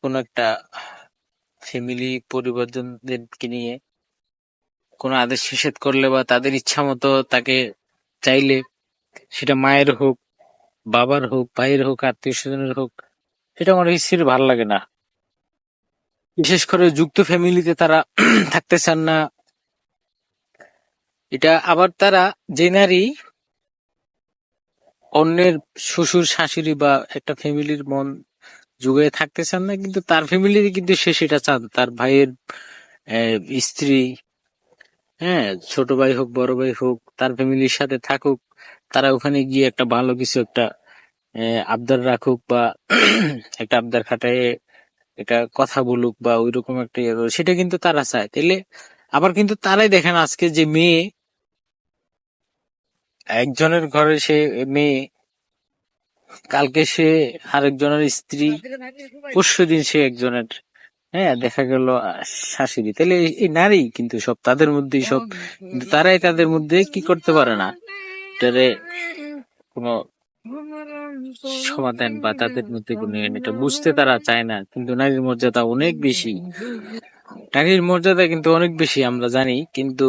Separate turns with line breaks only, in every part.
কোন একটা ফ্যামিলি পরিবারজনদেরকে নিয়ে কোনো আদেশ নিষেধ করলে বা তাদের ইচ্ছা মতো তাকে চাইলে, সেটা মায়ের হোক, বাবার হোক, ভাইয়ের হোক, আত্মীয় স্বজনের হোক, সেটা আমার স্ত্রীর ভালো লাগে না। বিশেষ করে যুক্ত ফ্যামিলিতে তারা থাকতে চান না। এটা আবার তারা, যে নারী অন্যের শ্বশুর শাশুড়ি বা একটা ফ্যামিলির মন জুগিয়ে থাকতে চান না, কিন্তু তার ফ্যামিলিতে কিন্তু সে সেটা চান, তার ভাইয়ের স্ত্রী, হ্যাঁ, ছোট ভাই হোক বড় ভাই হোক, তার ফ্যামিলির সাথে থাকুক, তারা ওখানে গিয়ে একটা ভালো কিছু একটা আবদার রাখুক বা একটা আবদার খাটায় এটা কথা বলুক বা ওইরকম একটা ইয়ে করুক, সেটা কিন্তু তারা চায়। তাইলে আবার কিন্তু তারাই দেখেন আজকে যে মেয়ে, একজনের ঘরে সে মেয়ে, কালকে সে আরেকজনের স্ত্রী, পরশুদিন সে একজনের, হ্যাঁ, দেখা গেল শাশুড়ি। তাহলে এই নারী কিন্তু সব তাদের মধ্যেই সব, কিন্তু তারাই তাদের মধ্যে কি করতে পারে না, এটারে কোনো সমাধান বা তাদের মধ্যে কোনো এটা বুঝতে তারা চায় না। কিন্তু নারীর মর্যাদা অনেক বেশি, নারীর মর্যাদা কিন্তু অনেক বেশি আমরা জানি, কিন্তু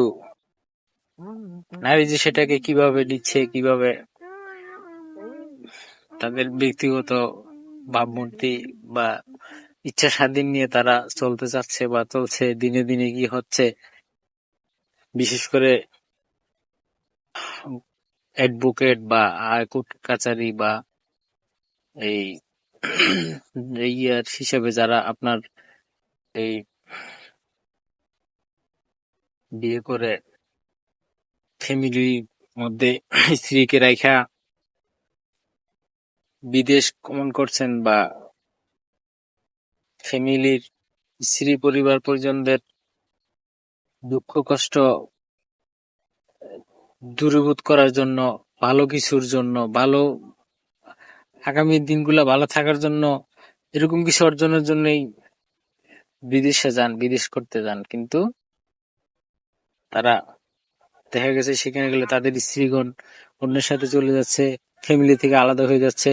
নারী যে সেটাকে কিভাবে নিচ্ছে, কিভাবে তাদের ব্যক্তিগত ভাবমূর্তি বা ইচ্ছা স্বাধীন নিয়ে তারা চলতে চাচ্ছে বা চলছে, দিনে দিনে কি হচ্ছে, বিশেষ করে অ্যাডভোকেট বা কোর্ট কাচারি বা এই ইয়ার হিসাবে যারা আপনার এই বিয়ে করে ফ্যামিলির মধ্যে স্ত্রীকে রাইখা বিদেশ গমন করছেন বা ফ্যামিলির স্ত্রী পরিবার পরিজনদের দুঃখ কষ্ট দূরীভূত করার জন্য, ভালো কিছুর জন্য, ভালো আগামী দিনগুলা ভালো থাকার জন্য, এরকম কিছু অর্জনের জন্যই বিদেশে যান, বিদেশ করতে যান। কিন্তু তারা দেখা গেছে সেখানে গেলে তাদের স্ত্রীগণ অন্যের সাথে চলে যাচ্ছে, ফ্যামিলি থেকে আলাদা হয়ে যাচ্ছে,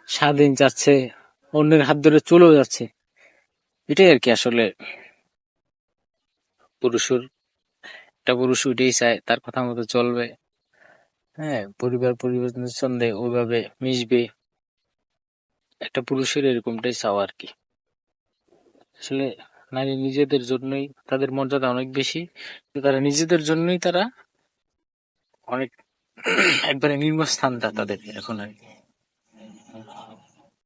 স্বাধীন যাচ্ছে, অন্যের হাত ধরে চলেও যাচ্ছে। এটাই আর কি আসলে পুরুষের, একটা পুরুষ ওইটাই চায়, তার কথা মতো চলবে, হ্যাঁ, পরিবার পরিবর্তনের সঙ্গে ওইভাবে মিশবে। একটা পুরুষের এরকমটাই চাওয়া আর কি। আসলে নারী নিজেদের জন্যই তাদের মর্যাদা অনেক বেশি, তারা নিজেদের জন্যই তারা অনেক একবারে নিম্নস্থানটা তাদের এখন আর কি।